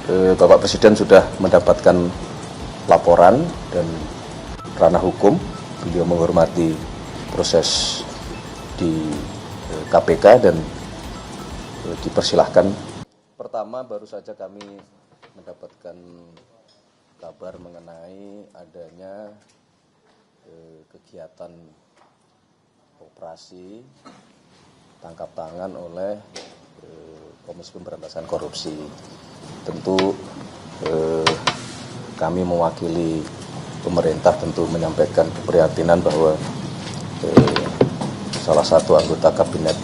Bapak Presiden sudah mendapatkan laporan dan ranah hukum. Beliau menghormati proses di KPK dan dipersilahkan. Pertama, baru saja kami mendapatkan kabar mengenai adanya kegiatan operasi tangkap tangan oleh Komisi Pemberantasan Korupsi. Tentu kami mewakili pemerintah tentu menyampaikan keprihatinan bahwa salah satu anggota kabinet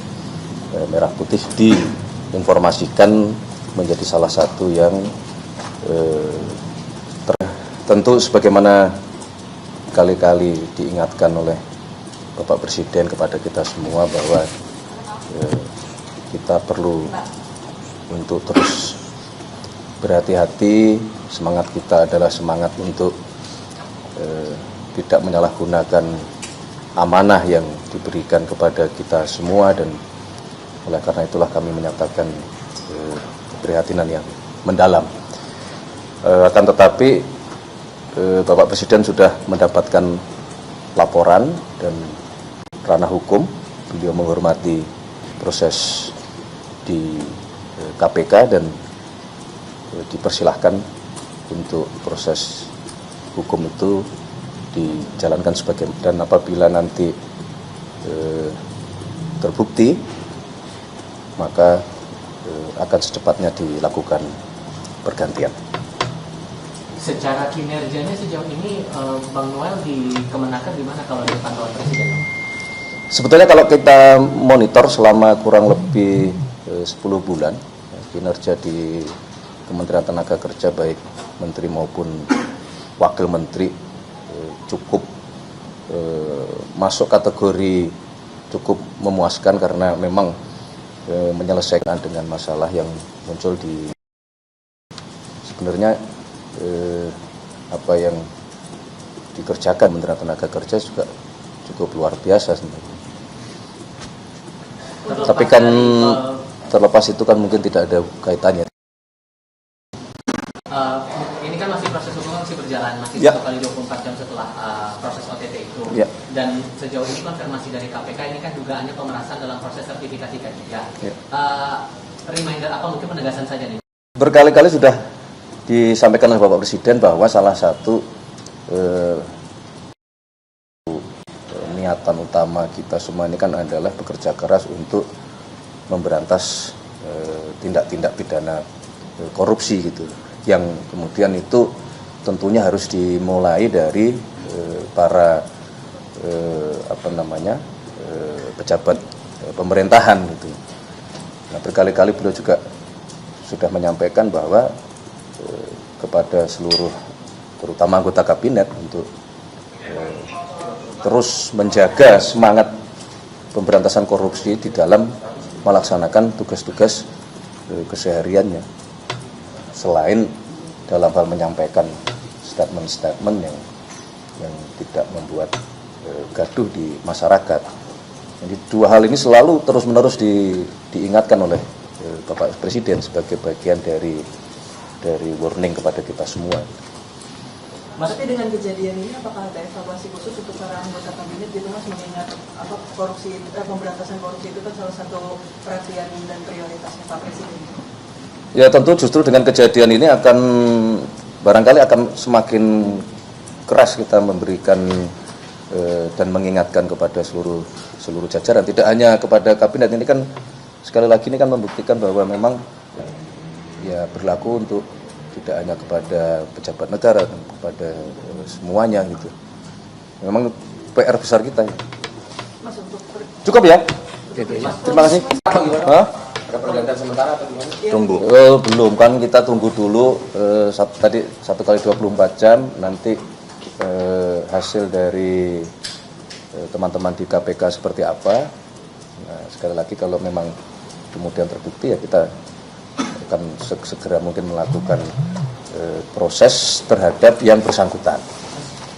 Merah Putih diinformasikan menjadi salah satu yang tentu sebagaimana kali-kali diingatkan oleh Bapak Presiden kepada kita semua bahwa kita perlu untuk terus berhati-hati. Semangat kita adalah semangat untuk tidak menyalahgunakan amanah yang diberikan kepada kita semua, dan oleh karena itulah kami menyatakan keprihatinan yang mendalam. Akan tetapi Bapak Presiden sudah mendapatkan laporan dan ranah hukum. Beliau menghormati proses di KPK dan dipersilahkan untuk proses hukum itu dijalankan sebagai, dan apabila nanti terbukti maka akan secepatnya dilakukan pergantian. Secara kinerjanya sejauh ini Bang Noel di Kemenaker gimana kalau di pantauan Presiden? Sebetulnya kalau kita monitor selama kurang lebih 10 bulan kinerja di Kementerian Tenaga Kerja baik Menteri maupun Wakil Menteri cukup masuk kategori cukup memuaskan, karena memang menyelesaikan dengan masalah yang muncul di sebenarnya apa yang dikerjakan Kementerian Tenaga Kerja juga cukup luar biasa sebenarnya. Tapi kan terlepas itu kan mungkin tidak ada kaitannya. Ini kan masih proses hukum masih berjalan, masih ya. 1 kali 24 jam setelah proses OTT itu. Ya. Dan sejauh ini konfirmasi dari KPK ini kan dugaannya pemerasan dalam proses sertifikasi K3. Ya. Reminder apa, mungkin penegasan saja nih. Berkali-kali sudah disampaikan oleh Bapak Presiden bahwa salah satu niatan utama kita semua ini kan adalah bekerja keras untuk memberantas tindak-tindak pidana korupsi gitu, yang kemudian itu tentunya harus dimulai dari para pejabat pemerintahan gitu. Nah, berkali-kali beliau juga sudah menyampaikan bahwa kepada seluruh terutama anggota kabinet untuk terus menjaga semangat pemberantasan korupsi di dalam melaksanakan tugas-tugas kesehariannya, selain dalam hal menyampaikan statement-statement yang tidak membuat gaduh di masyarakat. Jadi dua hal ini selalu terus-menerus diingatkan oleh Bapak Presiden sebagai bagian dari warning kepada kita semua. Tapi dengan kejadian ini apakah ada evaluasi khusus untuk para anggota kabinet gitu Mas, mengingat korupsi, pemberantasan korupsi itu kan salah satu perhatian dan prioritasnya Pak Presiden? Ya tentu justru dengan kejadian ini akan barangkali akan semakin keras kita memberikan dan mengingatkan kepada seluruh jajaran, tidak hanya kepada kabinet. Ini kan sekali lagi ini kan membuktikan bahwa memang ya berlaku untuk tidak hanya kepada pejabat negara, kepada semuanya gitu. Memang PR besar kita. Mas, cukup ya? Terima kasih. Ada pergantian sementara atau gimana? Tunggu. Belum, kan kita tunggu dulu tadi 1 kali 24 jam nanti hasil dari teman-teman di KPK seperti apa. Nah, sekali lagi kalau memang kemudian terbukti ya kita akan segera mungkin melakukan proses terhadap yang bersangkutan.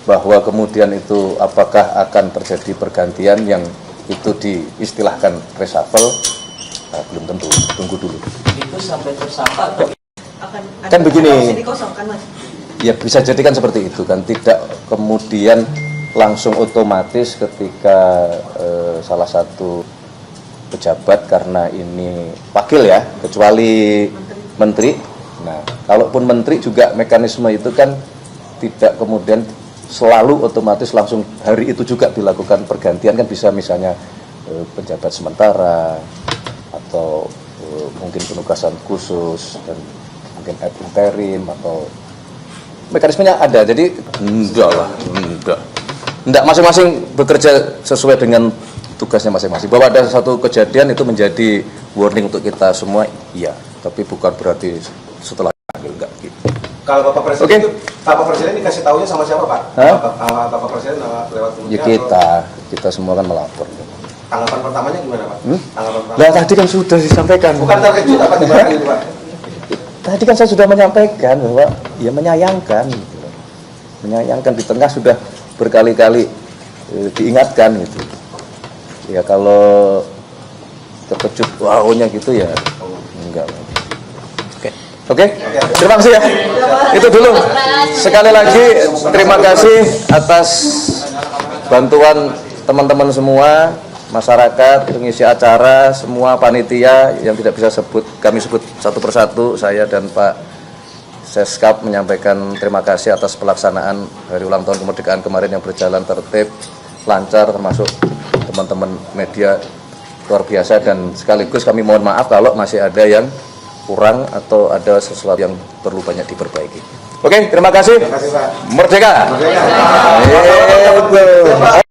Bahwa kemudian itu apakah akan terjadi pergantian yang itu diistilahkan reshuffle, belum tentu, tunggu dulu. Itu sampai tersangka atau akan ada Kan begini. kursi dikosongkan, Mas? Ya bisa jadi kan seperti itu kan, tidak kemudian langsung otomatis ketika salah satu pejabat, karena ini wakil ya, kecuali menteri. Nah, kalaupun menteri juga mekanisme itu kan tidak kemudian selalu otomatis langsung hari itu juga dilakukan pergantian, kan bisa misalnya penjabat sementara atau mungkin penugasan khusus dan mungkin ad interim atau mekanismenya ada. Jadi enggak masing-masing bekerja sesuai dengan tugasnya masing-masing. Bahwa ada satu kejadian itu menjadi warning untuk kita semua, iya, tapi bukan berarti setelah enggak gitu. Kalau Bapak Presiden itu, Bapak Presiden dikasih tahunya sama siapa, Pak? Bapak Presiden lewat Ya kita semua kan melapor. Tanggapan pertamanya gimana, Pak? Tanggapan pertama. Lah tadi kan sudah disampaikan. Bukan terkejut apa gimana gitu, Pak? Tadi kan saya sudah menyampaikan bahwa ya menyayangkan gitu. Menyayangkan di tengah sudah berkali-kali diingatkan gitu. Ya kalau terkejut wow-nya gitu ya enggak. Oke, terima kasih ya. Itu dulu. Sekali lagi terima kasih atas bantuan teman-teman semua, masyarakat, pengisi acara, semua panitia yang tidak bisa kami sebut satu persatu. Saya dan Pak Seskap menyampaikan terima kasih atas pelaksanaan hari ulang tahun kemerdekaan kemarin yang berjalan tertib, lancar, termasuk teman-teman media luar biasa, dan sekaligus kami mohon maaf kalau masih ada yang kurang atau ada sesuatu yang perlu banyak diperbaiki. Oke, terima kasih. Terima kasih, Pak. Merdeka. Merdeka.